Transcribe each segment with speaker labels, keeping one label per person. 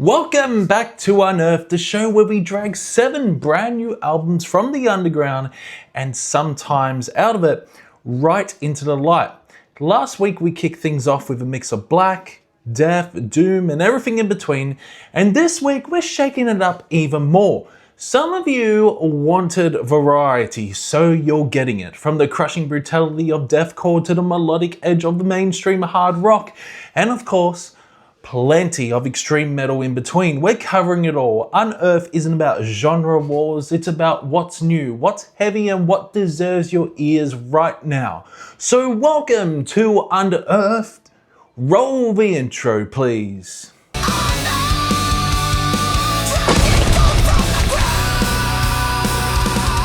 Speaker 1: Welcome back to Unearthed, the show where we drag 7 brand new albums from the underground and sometimes out of it right into the light. Last week we kicked things off with a mix of black, death, doom and everything in between, and this week we're shaking it up even more. Some of you wanted variety, so you're getting it. From the crushing brutality of deathcore to the melodic edge of the mainstream hard rock, and of course, plenty of extreme metal in between. We're covering it all. Unearthed isn't about genre wars, it's about what's new, what's heavy and what deserves your ears right now. So welcome to Unearthed. Roll the intro, please.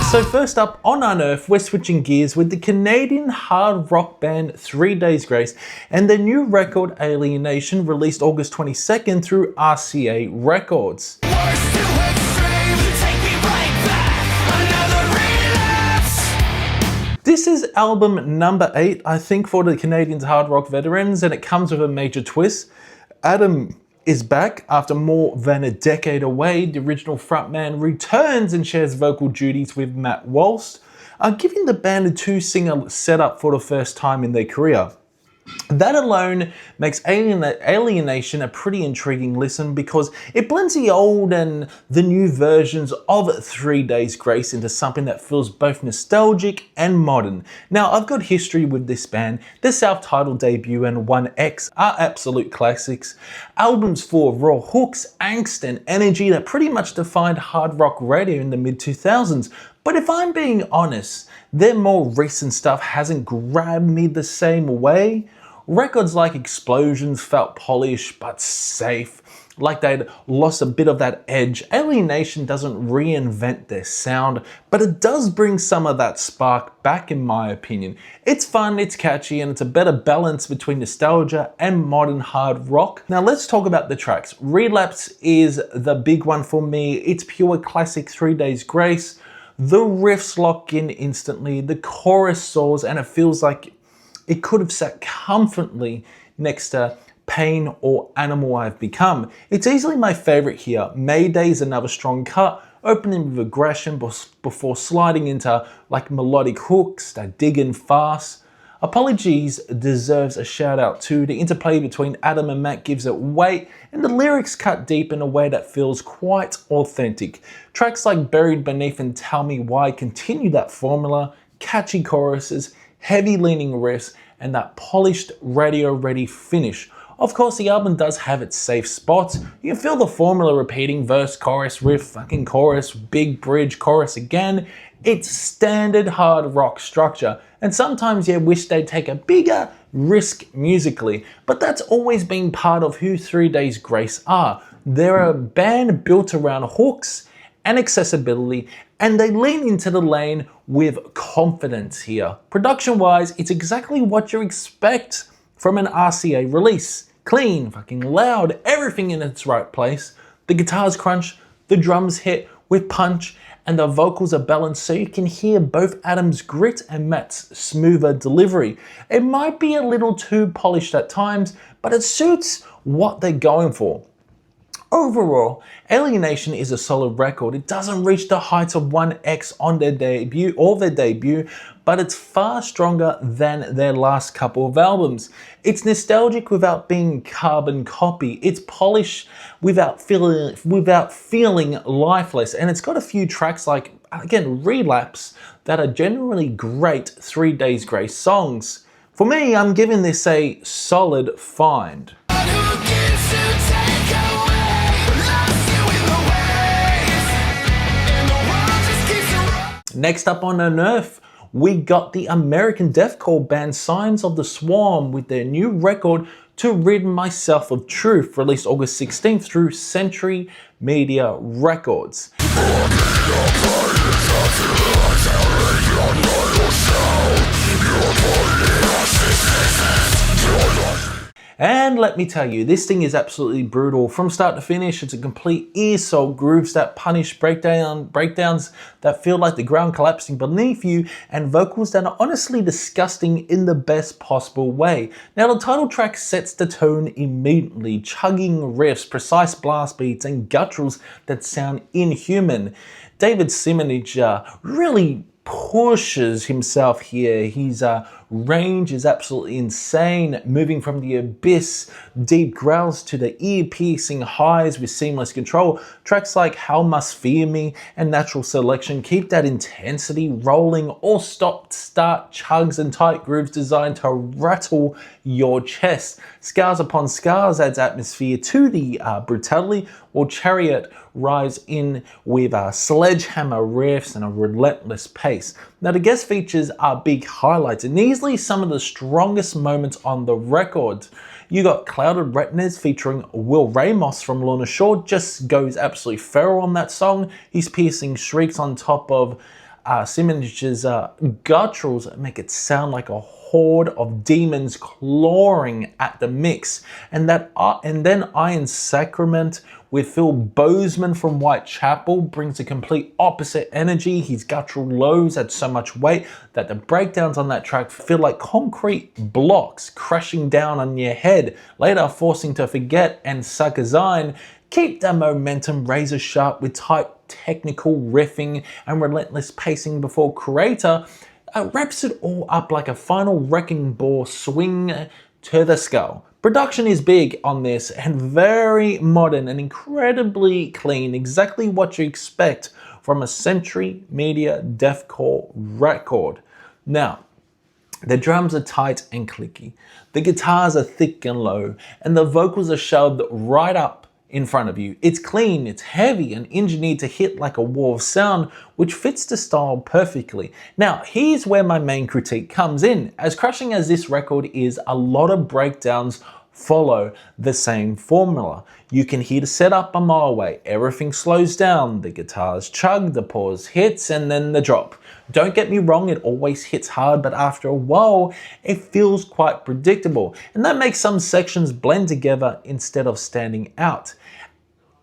Speaker 1: So first up on Unearthed, we're switching gears with the Canadian hard rock band 3 Days Grace and their new record Alienation, released August 22nd through RCA Records. This is album number 8, I think, for the Canadian hard rock veterans, and it comes with a major twist. Adam is back after more than a decade away. The original frontman returns and shares vocal duties with Matt Walsh, giving the band a 2-singer setup for the first time in their career. That alone makes Alienation a pretty intriguing listen because it blends the old and the new versions of 3 Days Grace into something that feels both nostalgic and modern. Now, I've got history with this band. Their self-titled debut and 1X are absolute classics. Albums full of raw hooks, angst and energy that pretty much defined hard rock radio in the mid-2000s. But if I'm being honest, their more recent stuff hasn't grabbed me the same way. Records like Explosions felt polished but safe, like they'd lost a bit of that edge. Alienation doesn't reinvent their sound, but it does bring some of that spark back, in my opinion. It's fun, it's catchy, and it's a better balance between nostalgia and modern hard rock. Now let's talk about the tracks. Relapse is the big one for me. It's pure classic 3 Days Grace. The riffs lock in instantly, the chorus soars, and it feels like it could have sat comfortably next to Pain or Animal I've Become. It's easily my favorite here. Mayday is another strong cut, opening with aggression before sliding into like melodic hooks that dig in fast. Apologies deserves a shout out too. The interplay between Adam and Matt gives it weight, and the lyrics cut deep in a way that feels quite authentic. Tracks like Buried Beneath and Tell Me Why continue that formula, catchy choruses, heavy leaning riffs, and that polished radio ready finish. Of course, the album does have its safe spots. You can feel the formula repeating: verse, chorus, riff, fucking chorus, big bridge, chorus again. It's standard hard rock structure, and sometimes you wish they'd take a bigger risk musically, but that's always been part of who 3 Days Grace are. They're a band built around hooks and accessibility, and they lean into the lane with confidence here. Production-wise, it's exactly what you expect from an RCA release. Clean, fucking loud, everything in its right place. The guitars crunch, the drums hit with punch, and the vocals are balanced so you can hear both Adam's grit and Matt's smoother delivery. It might be a little too polished at times, but it suits what they're going for. Overall, Alienation is a solid record. It doesn't reach the heights of 1X on their debut, but it's far stronger than their last couple of albums. It's nostalgic without being carbon copy. It's polished without feeling lifeless. And it's got a few tracks like, again, Relapse, that are generally great 3 Days Grace songs. For me, I'm giving this a solid find. Next up on Unearthed, we got the American deathcore band Signs of the Swarm with their new record To Rid Myself of Truth, released August 16th through Century Media Records. And let me tell you, this thing is absolutely brutal. From start to finish, it's a complete ear-soul grooves that punish breakdowns that feel like the ground collapsing beneath you, and vocals that are honestly disgusting in the best possible way. Now, the title track sets the tone immediately, chugging riffs, precise blast beats, and gutturals that sound inhuman. David Simonage really pushes himself here. His range is absolutely insane, moving from the abyss deep growls to the ear-piercing highs with seamless control. Tracks like Hell Must Fear Me and Natural Selection keep that intensity rolling, or stop-start chugs and tight grooves designed to rattle your chest. Scars Upon Scars adds atmosphere to the brutality, while Chariot rise in with sledgehammer riffs and a relentless pace. Now, the guest features are big highlights and easily some of the strongest moments on the record. You got Clouded Retinas featuring Will Ramos from Lorna Shore, just goes absolutely feral on that song. His piercing shrieks on top of Simonage's gutturals make it sound like a horde of demons clawing at the mix. And then Iron Sacrament with Phil Bozeman from Whitechapel brings a complete opposite energy. His guttural lows add so much weight that the breakdowns on that track feel like concrete blocks crashing down on your head, later forcing to forget and suck a zine. Keep the momentum razor sharp with tight technical riffing and relentless pacing before Creator wraps it all up like a final wrecking ball swing to the skull. Production is big on this and very modern and incredibly clean, exactly what you expect from a Century Media deathcore record. Now, the drums are tight and clicky, the guitars are thick and low, and the vocals are shoved right up in front of you. It's clean, it's heavy, and engineered to hit like a wall of sound, which fits the style perfectly. Now, here's where my main critique comes in. As crushing as this record is, a lot of breakdowns follow the same formula. You can hear the setup a mile away, everything slows down, the guitars chug, the pause hits, and then the drop. Don't get me wrong, it always hits hard, but after a while, it feels quite predictable, and that makes some sections blend together instead of standing out.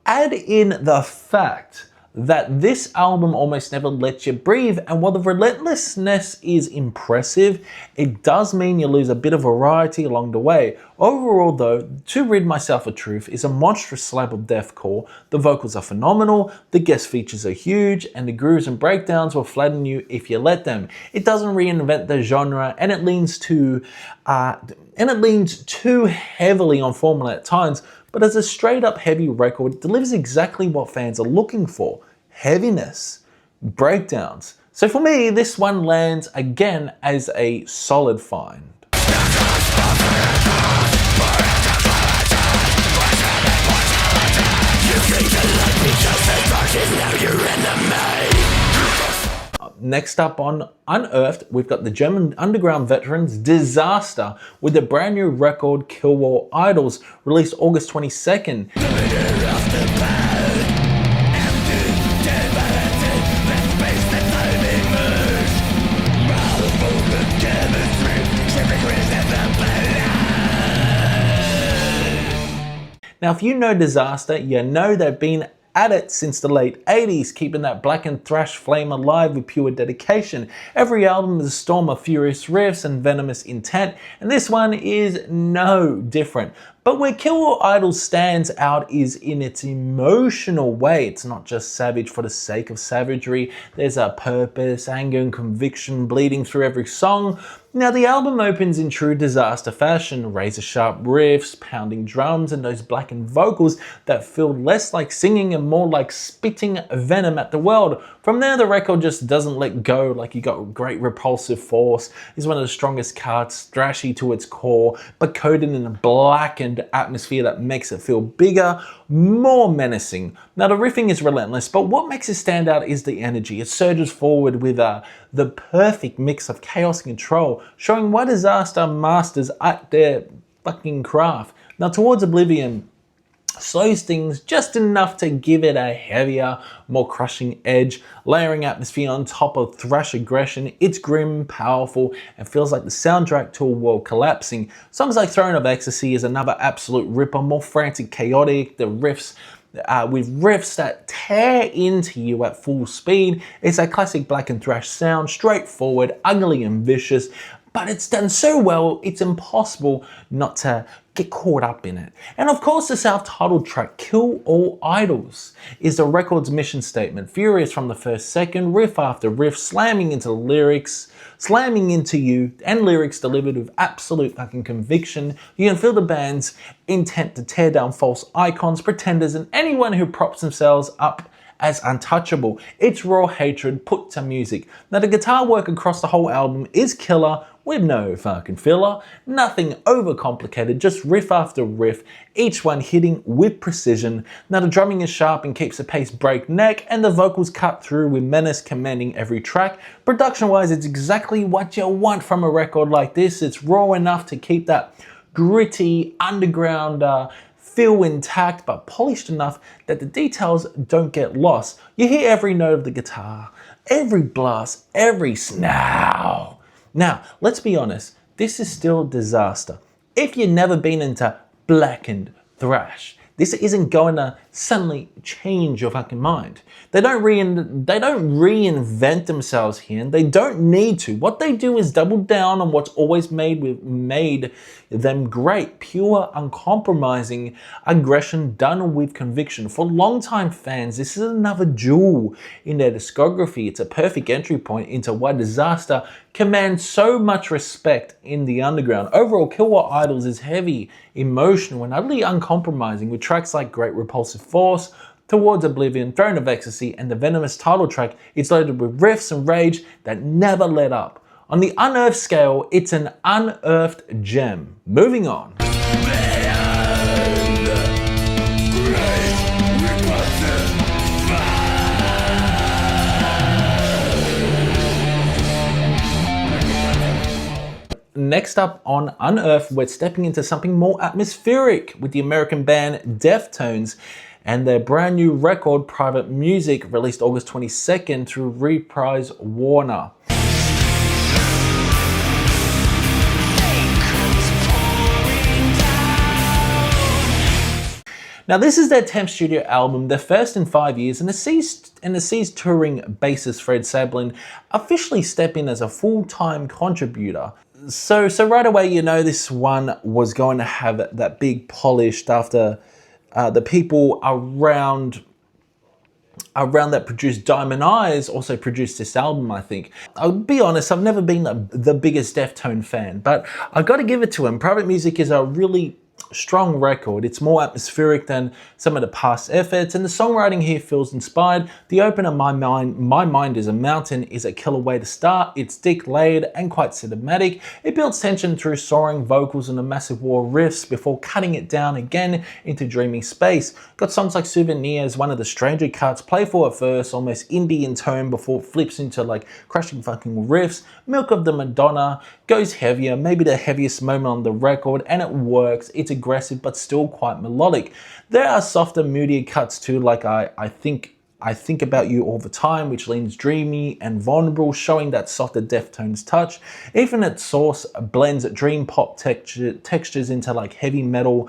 Speaker 1: Add in the fact that this album almost never lets you breathe, and while the relentlessness is impressive, it does mean you lose a bit of variety along the way. Overall though, To Rid Myself of Truth is a monstrous slab of deathcore. The vocals are phenomenal, the guest features are huge, and the grooves and breakdowns will flatten you if you let them. It doesn't reinvent the genre, and it leans too heavily on formula at times, but as a straight up heavy record, it delivers exactly what fans are looking for: heaviness, breakdowns. So for me, this one lands again as a solid find. Next up on Unearthed, we've got the German underground veterans Desaster with the brand new record Kill War Idols, released August 22nd. Now, if you know Desaster, you know they've been at it since the late 80s, keeping that blackened thrash flame alive with pure dedication. Every album is a storm of furious riffs and venomous intent, and this one is no different. But where Kill War Idols stands out is in its emotional way. It's not just savage for the sake of savagery. There's a purpose, anger, and conviction bleeding through every song. Now, the album opens in true Desaster fashion, razor-sharp riffs, pounding drums, and those blackened vocals that feel less like singing and more like spitting venom at the world. From there, the record just doesn't let go. Like, you got great repulsive force. It's one of the strongest cuts, thrashy to its core, but coated in a blackened atmosphere that makes it feel bigger, more menacing. Now, the riffing is relentless, but what makes it stand out is the energy. It surges forward with the perfect mix of chaos and control, showing why Desaster masters at their fucking craft. Now, Towards Oblivion slows things just enough to give it a heavier, more crushing edge, layering atmosphere on top of thrash aggression. It's grim, powerful, and feels like the soundtrack to a world collapsing. Songs like Throne of Ecstasy is another absolute ripper, more frantic, chaotic, the riffs with riffs that tear into you at full speed. It's a classic black and thrash sound, straightforward, ugly and vicious, but it's done so well, it's impossible not to get caught up in it. And of course, the self-titled track, Kill All Idols, is the record's mission statement. Furious from the first second, riff after riff, slamming into the lyrics, slamming into you, and lyrics delivered with absolute fucking conviction. You can feel the band's intent to tear down false icons, pretenders, and anyone who props themselves up as untouchable. It's raw hatred put to music. Now, the guitar work across the whole album is killer, with no fucking filler, nothing overcomplicated, just riff after riff, each one hitting with precision. Now, the drumming is sharp and keeps the pace breakneck, and the vocals cut through with menace commanding every track. Production-wise, it's exactly what you want from a record like this. It's raw enough to keep that gritty, underground feel intact, but polished enough that the details don't get lost. You hear every note of the guitar, every blast, every snarl. Now, let's be honest, this is still Disaster. If you've never been into blackened thrash, this isn't going to suddenly change your fucking mind. They don't reinvent themselves here, and they don't need to. What they do is double down on what's always made them great. Pure, uncompromising aggression done with conviction. For longtime fans, this is another jewel in their discography. It's a perfect entry point into why Disaster commands so much respect in the underground. Overall, Kill All Idols is heavy, emotional, and utterly uncompromising, with tracks like Great Repulsive Force, Towards Oblivion, Throne of Ecstasy, and the venomous title track. It's loaded with riffs and rage that never let up. On the Unearthed Scale, it's an unearthed gem. Moving on. Next up on Unearthed, we're stepping into something more atmospheric with the American band Deftones and their brand new record, Private Music, released August 22nd through Reprise Warner. Now, this is their 10th studio album, their first in 5 years, and it sees touring bassist Fred Sablin officially step in as a full-time contributor. So right away, you know this one was going to have that big polished after the people around that produced Diamond Eyes also produced this album, I think. I'll be honest, I've never been the biggest Deftone fan, but I've got to give it to him. Private Music is a really strong record. It's more atmospheric than some of the past efforts, and the songwriting here feels inspired. The opener, My Mind is a Mountain, is a killer way to start. It's dick-laid and quite cinematic. It builds tension through soaring vocals and a massive war riffs before cutting it down again into dreamy space. Got songs like Souvenir as one of the stranger cuts, playful at first, almost indie in tone before it flips into like crushing fucking riffs. Milk of the Madonna goes heavier, maybe the heaviest moment on the record, and it works. It's aggressive but still quite melodic. There are softer, moodier cuts too, like I think about you all the time, which leans dreamy and vulnerable, showing that softer Deftones touch. Infinite Source blends dream pop textures into like heavier metal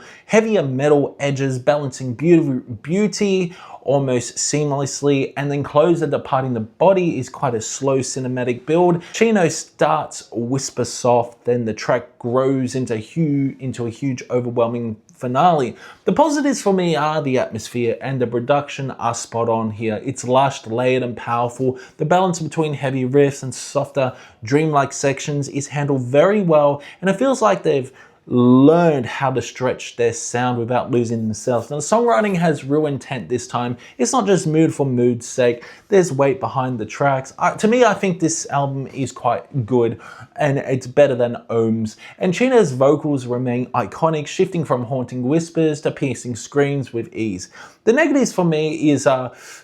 Speaker 1: edges, balancing beauty almost seamlessly, and then Closer, Departing the Body is quite a slow cinematic build. Chino starts whisper soft, then the track grows into a huge overwhelming finale. The positives for me are the atmosphere and the production are spot on here. It's lush, layered and powerful. The balance between heavy riffs and softer dreamlike sections is handled very well, and it feels like they've learned how to stretch their sound without losing themselves. Now, the songwriting has real intent this time. It's not just mood for mood's sake. There's weight behind the tracks. To me, I think this album is quite good, and it's better than Ohms. And Chino's vocals remain iconic, shifting from haunting whispers to piercing screams with ease. The negatives for me is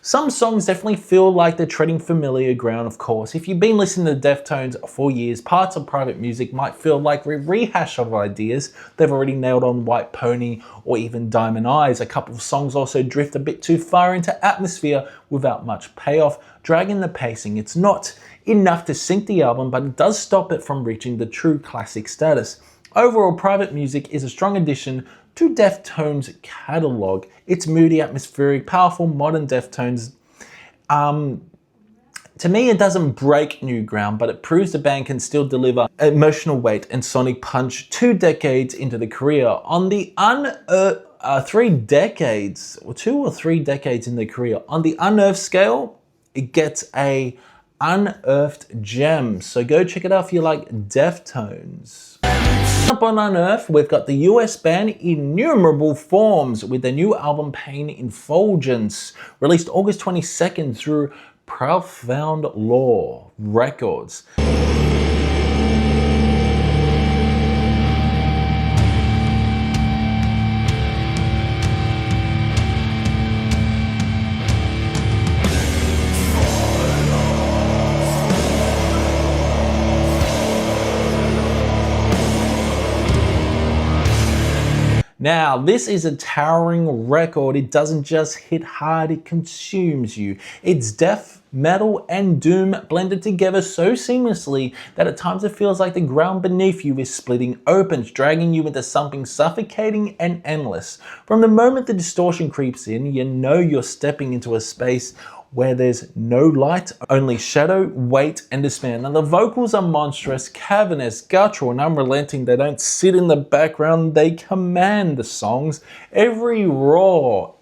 Speaker 1: some songs definitely feel like they're treading familiar ground, of course. If you've been listening to Deftones for years, parts of Private Music might feel like a rehash of ideas obvious. They've already nailed on White Pony or even Diamond Eyes. A couple of songs also drift a bit too far into atmosphere without much payoff, dragging the pacing. It's not enough to sink the album, but it does stop it from reaching the true classic status. Overall, Private Music is a strong addition to Deftones' catalogue. It's moody, atmospheric, powerful, modern Deftones. To me, it doesn't break new ground, but it proves the band can still deliver emotional weight and sonic punch 2 decades into the career. On the 2 or 3 decades in the career, on the Unearthed Scale, it gets a unearthed gem. So go check it out if you like Deftones. Up on Unearthed, we've got the US band Innumerable Forms with their new album Pain Effulgence, released August 22nd through Profound Law Records. Now, this is a towering record. It doesn't just hit hard, it consumes you. It's death, metal, and doom blended together so seamlessly that at times it feels like the ground beneath you is splitting open, dragging you into something suffocating and endless. From the moment the distortion creeps in, you know you're stepping into a space where there's no light, only shadow, weight, and despair. Now the vocals are monstrous, cavernous, guttural, and unrelenting. They don't sit in the background, they command the songs. Every roar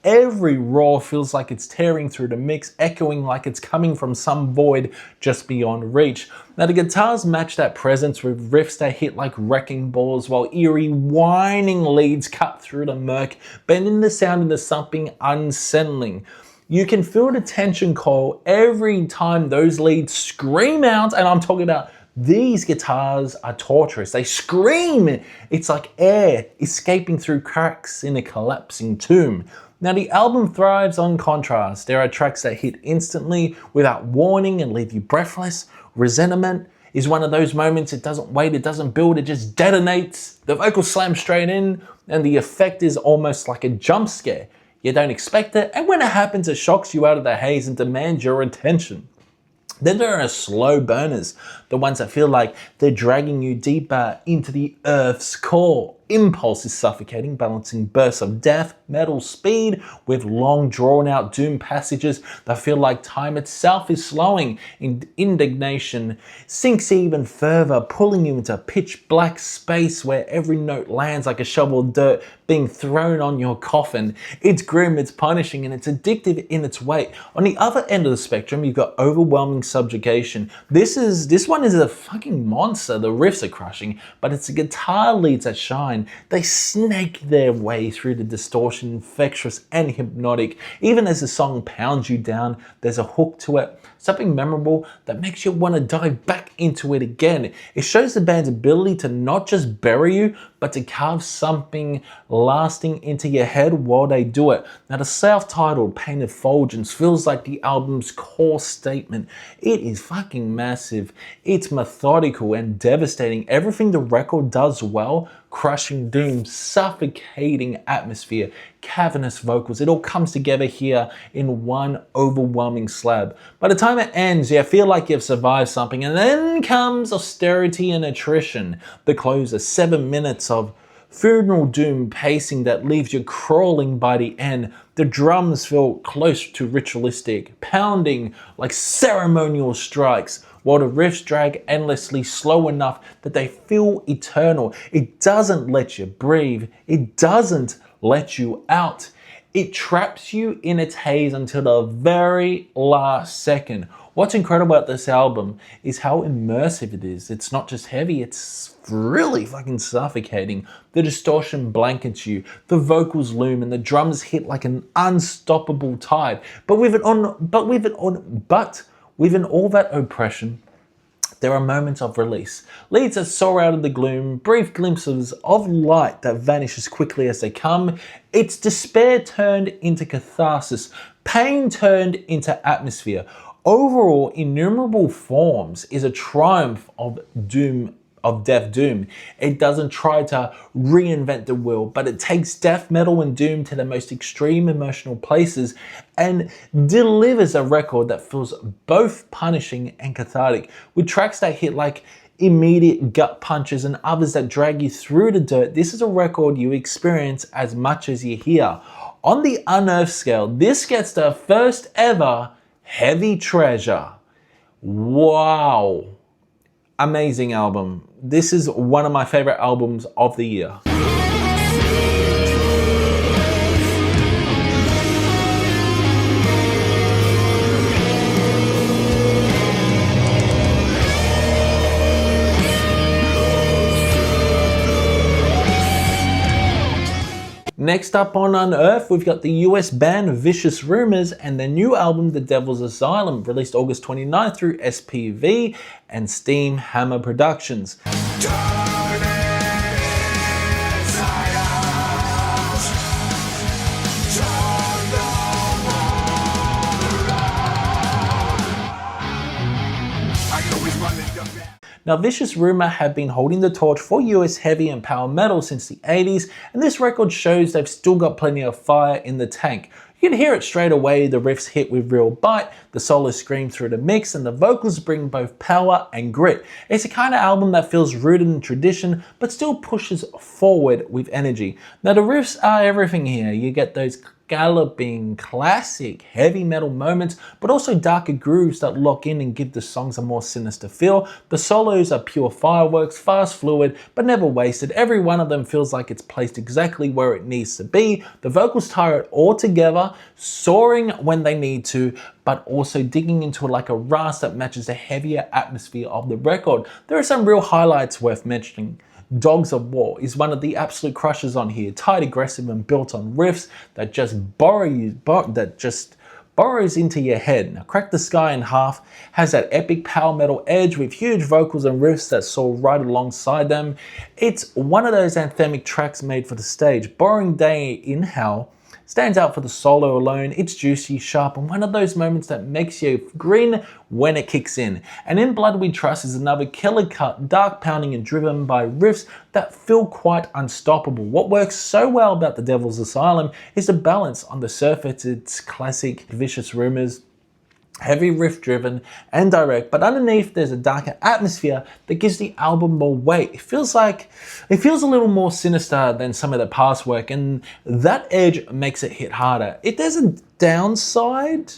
Speaker 1: feels like it's tearing through the mix, echoing like it's coming from some void just beyond reach. Now the guitars match that presence with riffs that hit like wrecking balls, while eerie, whining leads cut through the murk, bending the sound into something unsettling. You can feel the tension coil every time those leads scream out, and I'm talking about these guitars are torturous. They scream. It's like air escaping through cracks in a collapsing tomb. Now the album thrives on contrast. There are tracks that hit instantly without warning and leave you breathless. Resentment is one of those moments. It doesn't wait, it doesn't build, it just detonates. The vocals slam straight in, and the effect is almost like a jump scare. You don't expect it, and when it happens, it shocks you out of the haze and demands your attention. Then there are slow burners, the ones that feel like they're dragging you deeper into the earth's core. Impulse is suffocating, balancing bursts of death, metal speed with long drawn-out doom passages that feel like time itself is slowing. Indignation sinks even further, pulling you into pitch black space where every note lands like a shovel of dirt being thrown on your coffin. It's grim, it's punishing, and it's addictive in its way. On the other end of the spectrum, you've got overwhelming subjugation. This one is a fucking monster. The riffs are crushing, but it's the guitar leads that shine. They snake their way through the distortion, infectious and hypnotic. Even as the song pounds you down, there's a hook to it, something memorable that makes you want to dive back into it again. It shows the band's ability to not just bury you, but to carve something lasting into your head while they do it. Now the self-titled Pain Effulgence feels like the album's core statement. It is fucking massive. It's methodical and devastating. Everything the record does well, crushing doom, suffocating atmosphere, cavernous vocals, it all comes together here in one overwhelming slab. By the time it ends, you feel like you've survived something, and then comes austerity and attrition. The closer, 7 minutes of funeral doom pacing that leaves you crawling by the end. The drums feel close to ritualistic, pounding like ceremonial strikes, while the riffs drag endlessly slow enough that they feel eternal. It doesn't let you breathe. It doesn't let you out. It traps you in its haze until the very last second. What's incredible about this album is how immersive it is. It's not just heavy, it's really fucking suffocating. The distortion blankets you, the vocals loom, and the drums hit like an unstoppable tide. But with all that oppression, there are moments of release. Leads that soar out of the gloom, brief glimpses of light that vanish as quickly as they come. It's despair turned into catharsis, pain turned into atmosphere. Overall, Innumerable Forms is a triumph of doom of death doom. It doesn't try to reinvent the wheel, but it takes death metal and doom to the most extreme emotional places and delivers a record that feels both punishing and cathartic, with tracks that hit like immediate gut punches and others that drag you through the dirt. This is a record you experience as much as you hear. On the Unearthed Scale, this gets the first ever Heavy Treasure. Wow. Amazing album. This is one of my favorite albums of the year. Next up on Unearthed, we've got the US band Vicious Rumors and their new album, The Devil's Asylum, released August 29th through SPV and Steam Hammer Productions. Now, Vicious Rumor have been holding the torch for US heavy and power metal since the 80s, and this record shows they've still got plenty of fire in the tank. You can hear it straight away, the riffs hit with real bite, the solos scream through the mix, and the vocals bring both power and grit. It's a kind of album that feels rooted in tradition, but still pushes forward with energy. Now, the riffs are everything here. You get those galloping, classic heavy metal moments, but also darker grooves that lock in and give the songs a more sinister feel. The solos are pure fireworks, fast, fluid, but never wasted. Every one of them feels like it's placed exactly where it needs to be. The vocals tie it all together, soaring when they need to, but also digging into it like a rasp that matches the heavier atmosphere of the record. There are some real highlights worth mentioning. Dogs of War is one of the absolute crushers on here, tight, aggressive, and built on riffs that just burrows into your head. Now, Crack the Sky in Half has that epic power metal edge with huge vocals and riffs that soar right alongside them. It's one of those anthemic tracks made for the stage. Boring Day in Hell stands out for the solo alone. It's juicy, sharp, and one of those moments that makes you grin when it kicks in. And In Blood We Trust is another killer cut, dark pounding and driven by riffs that feel quite unstoppable. What works so well about The Devil's Asylum is the balance. On the surface, it's classic Vicious Rumors, heavy riff driven and direct, but underneath there's a darker atmosphere that gives the album more weight. It feels a little more sinister than some of the past work, and that edge makes it hit harder. If there's a downside,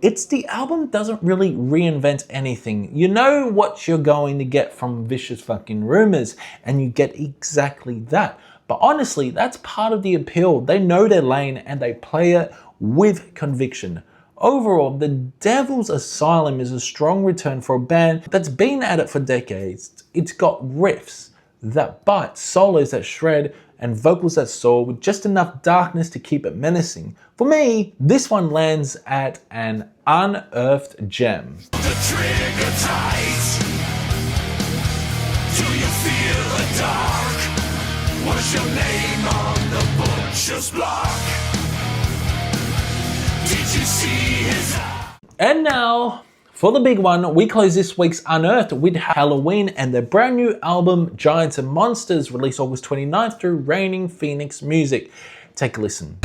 Speaker 1: it's the album doesn't really reinvent anything. You know what you're going to get from Vicious fucking Rumors, and you get exactly that. But honestly, that's part of the appeal. They know their lane and they play it with conviction. Overall, The Devil's Asylum is a strong return for a band that's been at it for decades. It's got riffs that bite, solos that shred, and vocals that soar with just enough darkness to keep it menacing. For me, this one lands at an unearthed gem.
Speaker 2: The trigger tight. Do you feel the dark? What's your name on the butcher's block? Did you see his eye?
Speaker 1: And now, for the big one, we close this week's Unearthed with Helloween and their brand new album, Giants and Monsters, released August 29th through Reigning Phoenix Music. Take a listen.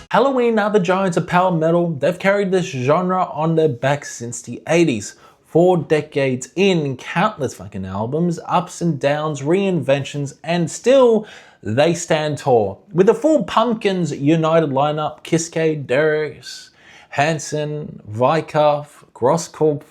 Speaker 1: Helloween are the giants of power metal. They've carried this genre on their backs since the 80s. 4 decades in, countless fucking albums, ups and downs, reinventions, and still they stand tall. With a full Pumpkins United lineup, Kiske, Darius, Hansen, Wyckoff, Grosskopf,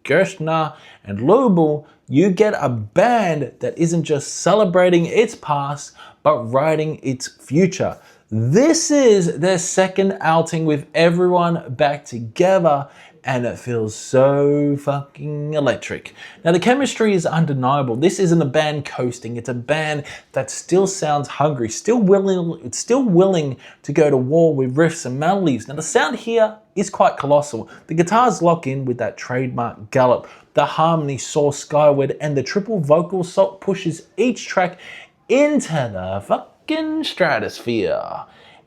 Speaker 1: Gerstner, and Lobel, you get a band that isn't just celebrating its past, but writing its future. This is their second outing with everyone back together, and it feels so fucking electric. Now, the chemistry is undeniable. This isn't a band coasting. It's a band that still sounds hungry, still willing to go to war with riffs and melodies. Now, the sound here is quite colossal. The guitars lock in with that trademark gallop. The harmony soars skyward, and the triple vocal pushes each track into the fucking stratosphere.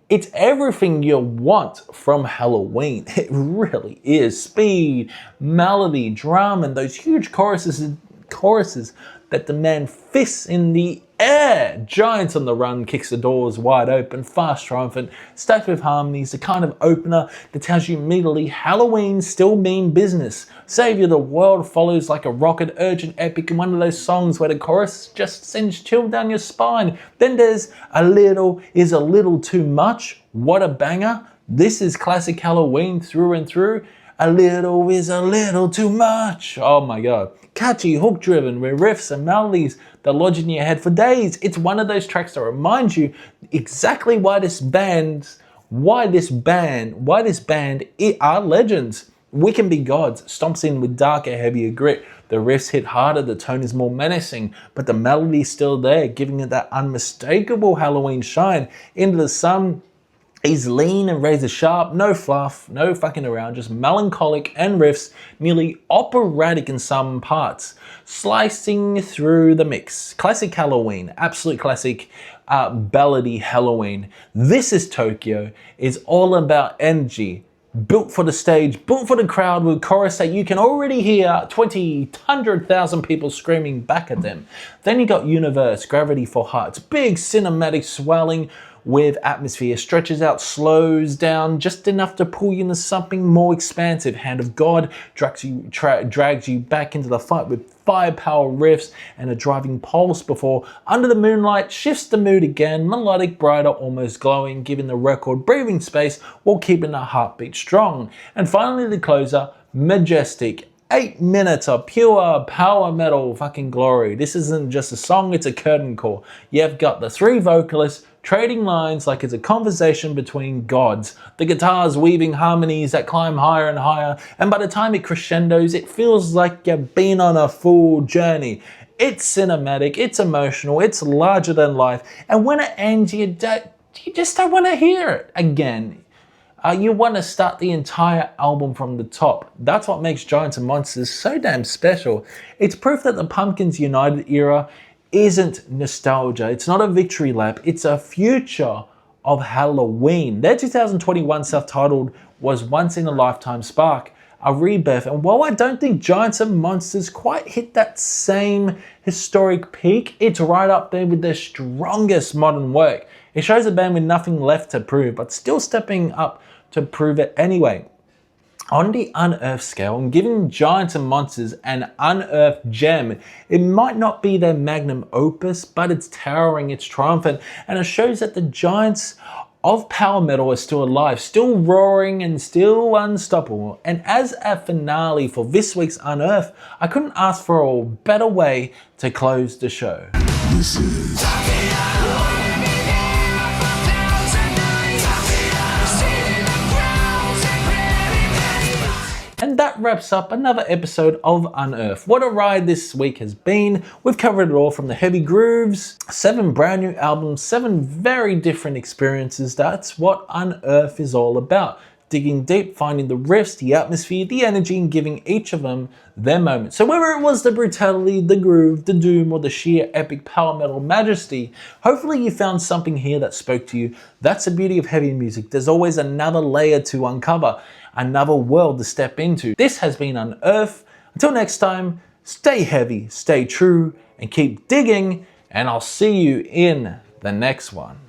Speaker 1: It's everything you want from Helloween. It really is. Speed, melody, drum, and those huge choruses that demand fists in the air. Giants on the Run kicks the doors wide open, fast, triumphant, stacked with harmonies, the kind of opener that tells you immediately Helloween still mean business. Savior the World follows like a rocket, urgent, epic, and one of those songs where the chorus just sends chill down your spine. Then there's A Little Is a Little Too Much. What a banger. This is classic Helloween through and through. A little is a little too much. Oh my god. Catchy, hook driven, with riffs and melodies that lodge in your head for days. It's one of those tracks that reminds you exactly why this band are legends. We Can Be Gods stomps in with darker, heavier grit. The riffs hit harder, the tone is more menacing, but the melody's still there, giving it that unmistakable Helloween shine. Into the Sun is lean and razor sharp, no fluff, no fucking around, just melancholic and riffs, nearly operatic in some parts, slicing through the mix. Classic Helloween, absolute classic ballady Helloween. This Is Tokyo is all about energy, built for the stage, built for the crowd, with chorus that you can already hear 100,000 people screaming back at them. Then you got Universe, Gravity for Hearts, big cinematic swelling with atmosphere, stretches out, slows down just enough to pull you into something more expansive. Hand of God drags you back into the fight with firepower riffs and a driving pulse before Under the Moonlight shifts the mood again, melodic, brighter, almost glowing, giving the record breathing space while keeping the heartbeat strong. And finally the closer, Majestic. 8 minutes of pure power metal fucking glory. This isn't just a song, it's a curtain call. You've got the three vocalists trading lines like it's a conversation between gods. The guitars weaving harmonies that climb higher and higher, and by the time it crescendos, it feels like you've been on a full journey. It's cinematic, it's emotional, it's larger than life, and when it ends, you just don't want to hear it again. You want to start the entire album from the top. That's what makes Giants and Monsters so damn special. It's proof that the Pumpkins United era isn't nostalgia. It's not a victory lap. It's a future of Helloween. Their 2021 self-titled was Once in a Lifetime spark, a rebirth. And while I don't think Giants and Monsters quite hit that same historic peak, it's right up there with their strongest modern work. It shows a band with nothing left to prove, but still stepping up to prove it anyway. On the Unearthed Scale, and giving Giants and Monsters an unearthed gem, it might not be their magnum opus, but it's towering, it's triumphant, and it shows that the giants of power metal are still alive, still roaring, and still unstoppable. And as a finale for this week's Unearthed, I couldn't ask for a better way to close the show.
Speaker 2: This is
Speaker 1: And that wraps up another episode of Unearthed. What a ride this week has been. We've covered it all from the heavy grooves, 7 brand new albums, 7 very different experiences. That's what Unearthed is all about. Digging deep, finding the riffs, the atmosphere, the energy, and giving each of them their moment. So whether it was the brutality, the groove, the doom, or the sheer epic power metal majesty, hopefully you found something here that spoke to you. That's the beauty of heavy music. There's always another layer to uncover, another world to step into. This has been Unearthed. Until next time, stay heavy, stay true, and keep digging, and I'll see you in the next one.